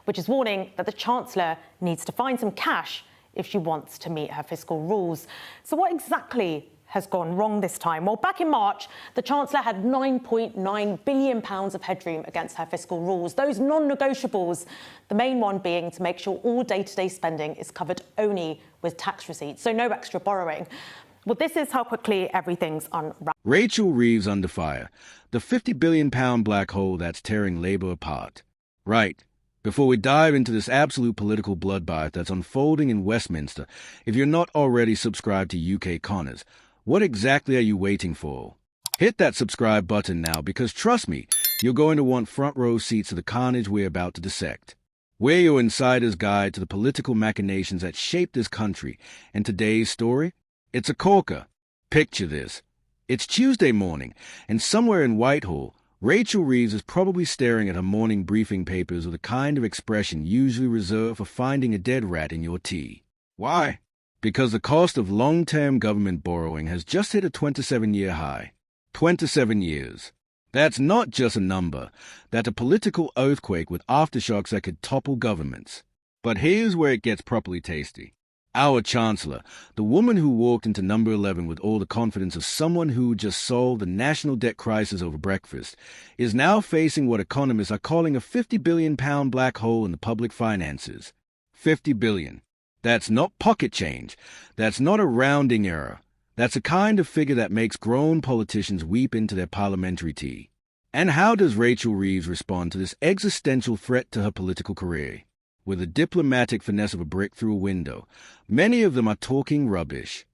which is warning that the Chancellor needs to find some cash if she wants to meet her fiscal rules. So what exactly has gone wrong this time? Well, back in March, the Chancellor had £9.9 billion of headroom against her fiscal rules, those non-negotiables, the main one being to make sure all day-to-day spending is covered only with tax receipts, so no extra borrowing. Well, this is how quickly everything's unwrapped. Rachel Reeves under fire, the £50 billion black hole that's tearing Labour apart. Right. Before we dive into this absolute political bloodbath that's unfolding in Westminster, if you're not already subscribed to UK Connors, what exactly are you waiting for? Hit that subscribe button now because trust me, you're going to want front row seats to the carnage we're about to dissect. We're your insider's guide to the political machinations that shape this country, and today's story? It's a corker. Picture this. It's Tuesday morning, and somewhere in Whitehall, Rachel Reeves is probably staring at her morning briefing papers with a kind of expression usually reserved for finding a dead rat in your tea. Why? Because the cost of long-term government borrowing has just hit a 27-year high. 27 years. That's not just a number. That's a political earthquake with aftershocks that could topple governments. But here's where it gets properly tasty. Our Chancellor, the woman who walked into number 11 with all the confidence of someone who just solved the national debt crisis over breakfast, is now facing what economists are calling a £50 billion black hole in the public finances. 50 billion. That's not pocket change. That's not a rounding error. That's a kind of figure that makes grown politicians weep into their parliamentary tea. And how does Rachel Reeves respond to this existential threat to her political career? With the diplomatic finesse of a brick through a window. Many of them are talking rubbish.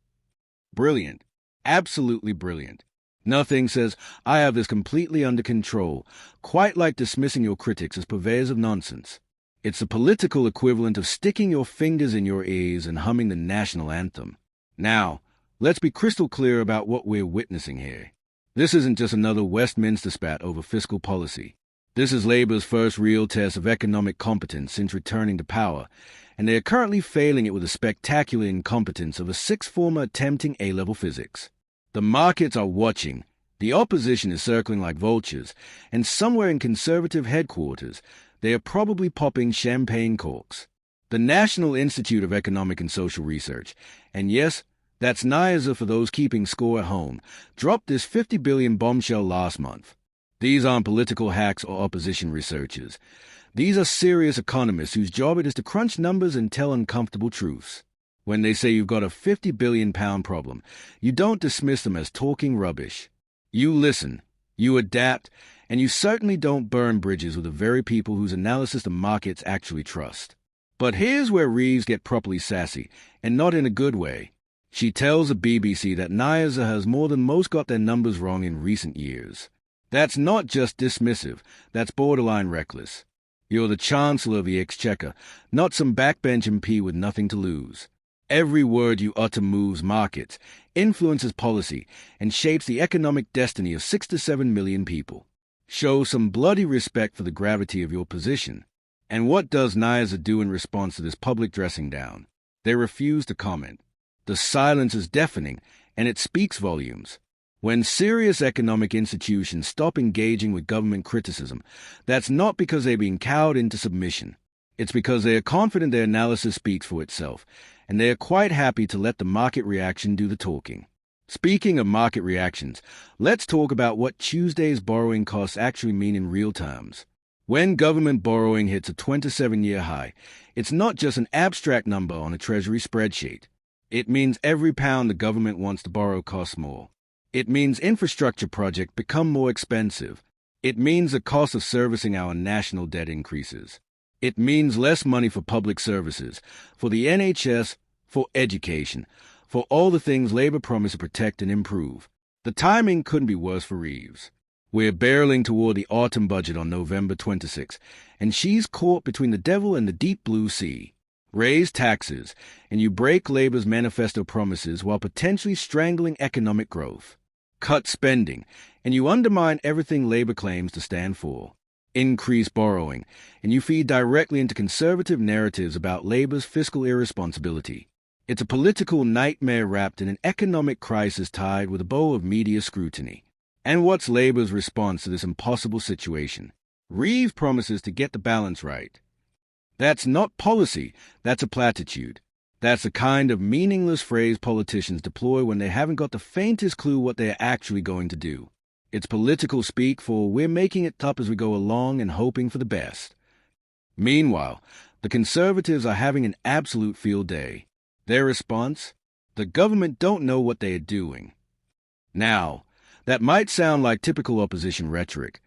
Brilliant. Absolutely brilliant. Nothing says, I have this completely under control, quite like dismissing your critics as purveyors of nonsense. It's the political equivalent of sticking your fingers in your ears and humming the national anthem. Now, let's be crystal clear about what we're witnessing here. This isn't just another Westminster spat over fiscal policy. This is Labour's first real test of economic competence since returning to power, and they are currently failing it with the spectacular incompetence of a sixth former attempting A-level physics. The markets are watching, the opposition is circling like vultures, and somewhere in Conservative headquarters, they are probably popping champagne corks. The National Institute of Economic and Social Research, and yes, that's NIASA for those keeping score at home, dropped this $50 billion bombshell last month. These aren't political hacks or opposition researchers. These are serious economists whose job it is to crunch numbers and tell uncomfortable truths. When they say you've got a £50 billion problem, you don't dismiss them as talking rubbish. You listen, you adapt, and you certainly don't burn bridges with the very people whose analysis the markets actually trust. But here's where Reeves get properly sassy, and not in a good way. She tells the BBC that NIASA has more than most got their numbers wrong in recent years. That's not just dismissive, that's borderline reckless. You're the Chancellor of the Exchequer, not some backbench MP with nothing to lose. Every word you utter moves markets, influences policy, and shapes the economic destiny of 6 to 7 million people. Show some bloody respect for the gravity of your position. And what does NIASA do in response to this public dressing down? They refuse to comment. The silence is deafening, and it speaks volumes. When serious economic institutions stop engaging with government criticism, that's not because they've been cowed into submission. It's because they are confident their analysis speaks for itself, and they are quite happy to let the market reaction do the talking. Speaking of market reactions, let's talk about what Tuesday's borrowing costs actually mean in real terms. When government borrowing hits a 27-year high, it's not just an abstract number on a Treasury spreadsheet. It means every pound the government wants to borrow costs more. It means infrastructure projects become more expensive. It means the cost of servicing our national debt increases. It means less money for public services, for the NHS, for education, for all the things Labour promised to protect and improve. The timing couldn't be worse for Reeves. We're barreling toward the autumn budget on November 26, and she's caught between the devil and the deep blue sea. Raise taxes, and you break Labour's manifesto promises while potentially strangling economic growth. Cut spending, and you undermine everything Labour claims to stand for. Increase borrowing, and you feed directly into conservative narratives about Labour's fiscal irresponsibility. It's a political nightmare wrapped in an economic crisis tied with a bow of media scrutiny. And what's Labour's response to this impossible situation? Reeves promises to get the balance right. That's not policy, that's a platitude. That's the kind of meaningless phrase politicians deploy when they haven't got the faintest clue what they're actually going to do. It's political speak for we're making it up as we go along and hoping for the best. Meanwhile, the Conservatives are having an absolute field day. Their response? The government don't know what they are doing. Now, that might sound like typical opposition rhetoric,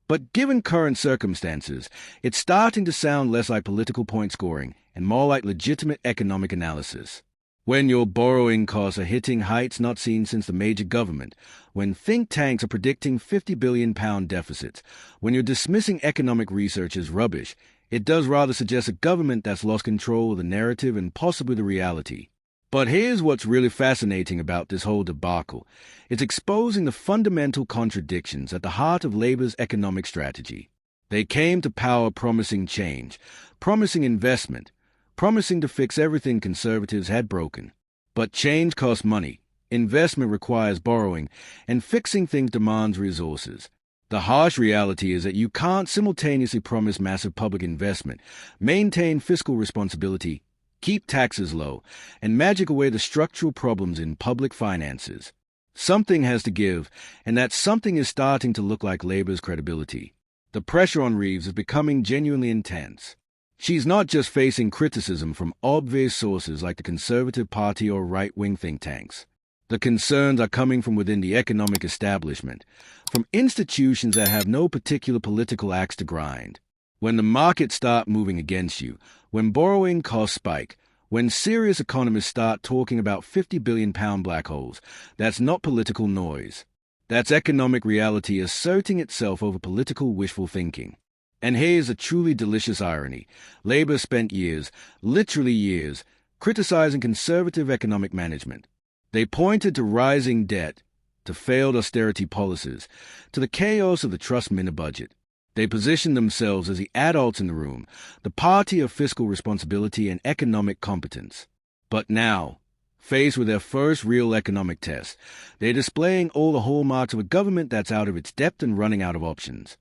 but given current circumstances, it's starting to sound less like political point scoring and more like legitimate economic analysis. When your borrowing costs are hitting heights not seen since the major government, when think tanks are predicting £50 billion deficits, when you're dismissing economic research as rubbish, it does rather suggest a government that's lost control of the narrative and possibly the reality. But here's what's really fascinating about this whole debacle. It's exposing the fundamental contradictions at the heart of Labour's economic strategy. They came to power promising change, promising investment, promising to fix everything Conservatives had broken. But change costs money, investment requires borrowing, and fixing things demands resources. The harsh reality is that you can't simultaneously promise massive public investment, maintain fiscal responsibility, keep taxes low, and magic away the structural problems in public finances. Something has to give, and that something is starting to look like Labour's credibility. The pressure on Reeves is becoming genuinely intense. She's not just facing criticism from obvious sources like the Conservative Party or right-wing think tanks. The concerns are coming from within the economic establishment, from institutions that have no particular political axe to grind. When the markets start moving against you, when borrowing costs spike, when serious economists start talking about £50 billion black holes, that's not political noise. That's economic reality asserting itself over political wishful thinking. And here's a truly delicious irony. Labour spent years, literally years, criticizing conservative economic management. They pointed to rising debt, to failed austerity policies, to the chaos of the trust minute budget. They positioned themselves as the adults in the room, the party of fiscal responsibility and economic competence. But now, faced with their first real economic test, they're displaying all the hallmarks of a government that's out of its depth and running out of options.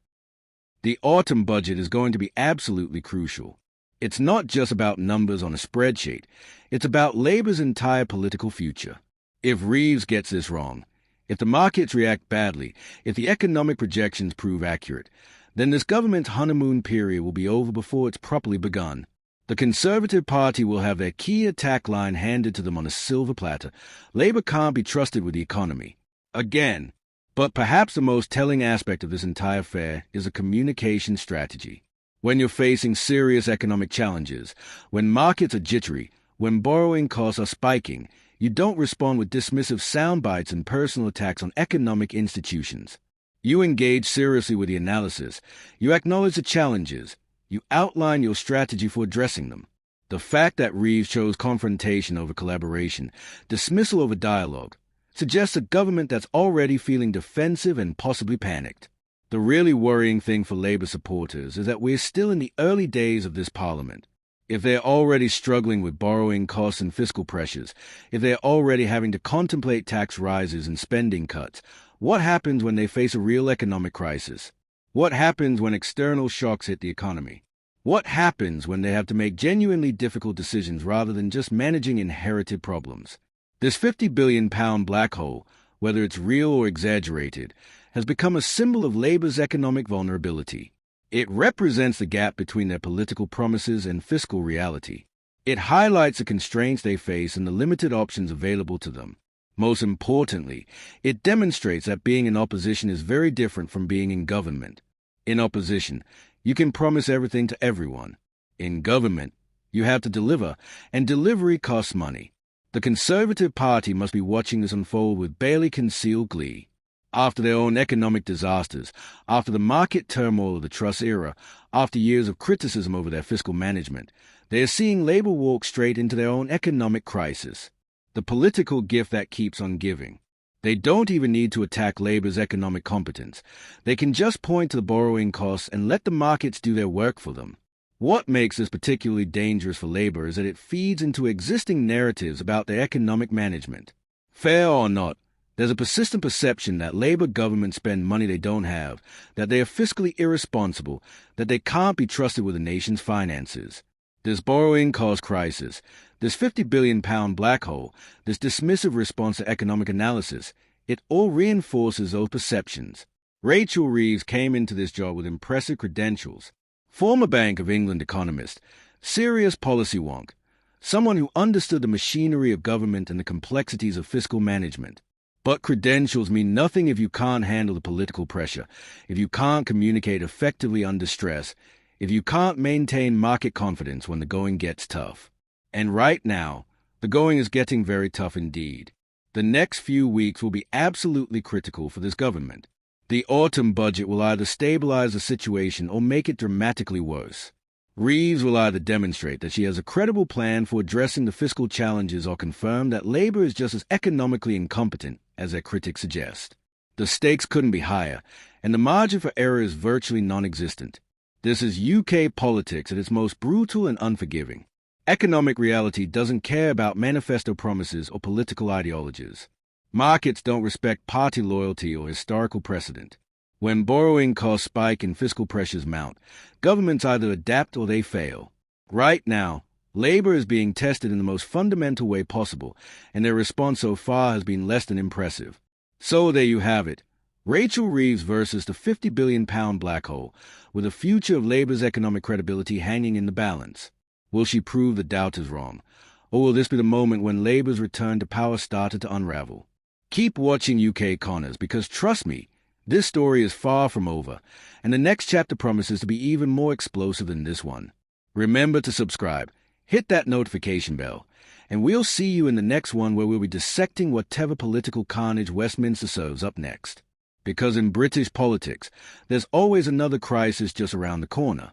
The autumn budget is going to be absolutely crucial. It's not just about numbers on a spreadsheet. It's about Labour's entire political future. If Reeves gets this wrong, if the markets react badly, if the economic projections prove accurate, then this government's honeymoon period will be over before it's properly begun. The Conservative Party will have their key attack line handed to them on a silver platter. Labour can't be trusted with the economy. Again. But perhaps the most telling aspect of this entire affair is a communication strategy. When you're facing serious economic challenges, when markets are jittery, when borrowing costs are spiking, you don't respond with dismissive sound bites and personal attacks on economic institutions. You engage seriously with the analysis. You acknowledge the challenges. You outline your strategy for addressing them. The fact that Reeves chose confrontation over collaboration, dismissal over dialogue, suggests a government that's already feeling defensive and possibly panicked. The really worrying thing for Labour supporters is that we're still in the early days of this parliament. If they're already struggling with borrowing costs and fiscal pressures, if they're already having to contemplate tax rises and spending cuts, what happens when they face a real economic crisis? What happens when external shocks hit the economy? What happens when they have to make genuinely difficult decisions rather than just managing inherited problems? This £50 billion black hole, whether it's real or exaggerated, has become a symbol of Labour's economic vulnerability. It represents the gap between their political promises and fiscal reality. It highlights the constraints they face and the limited options available to them. Most importantly, it demonstrates that being in opposition is very different from being in government. In opposition, you can promise everything to everyone. In government, you have to deliver, and delivery costs money. The Conservative Party must be watching this unfold with barely concealed glee. After their own economic disasters, after the market turmoil of the Truss era, after years of criticism over their fiscal management, they are seeing Labour walk straight into their own economic crisis. The political gift that keeps on giving. They don't even need to attack Labour's economic competence. They can just point to the borrowing costs and let the markets do their work for them. What makes this particularly dangerous for Labour is that it feeds into existing narratives about their economic management. Fair or not, there's a persistent perception that Labour governments spend money they don't have, that they are fiscally irresponsible, that they can't be trusted with the nation's finances. This borrowing cost crisis, this £50 billion black hole, this dismissive response to economic analysis, it all reinforces those perceptions. Rachel Reeves came into this job with impressive credentials. Former Bank of England economist, serious policy wonk, someone who understood the machinery of government and the complexities of fiscal management. But credentials mean nothing if you can't handle the political pressure, if you can't communicate effectively under stress, if you can't maintain market confidence when the going gets tough. And right now, the going is getting very tough indeed. The next few weeks will be absolutely critical for this government. The autumn budget will either stabilize the situation or make it dramatically worse. Reeves will either demonstrate that she has a credible plan for addressing the fiscal challenges or confirm that Labour is just as economically incompetent as their critics suggest. The stakes couldn't be higher, and the margin for error is virtually non-existent. This is UK politics at its most brutal and unforgiving. Economic reality doesn't care about manifesto promises or political ideologies. Markets don't respect party loyalty or historical precedent. When borrowing costs spike and fiscal pressures mount, governments either adapt or they fail. Right now, Labour is being tested in the most fundamental way possible, and their response so far has been less than impressive. So there you have it. Rachel Reeves versus the £50 billion black hole, with the future of Labour's economic credibility hanging in the balance. Will she prove the doubters wrong? Or will this be the moment when Labour's return to power started to unravel? Keep watching UK Connors, because trust me, this story is far from over, and the next chapter promises to be even more explosive than this one. Remember to subscribe, hit that notification bell, and we'll see you in the next one where we'll be dissecting whatever political carnage Westminster serves up next. Because in British politics, there's always another crisis just around the corner.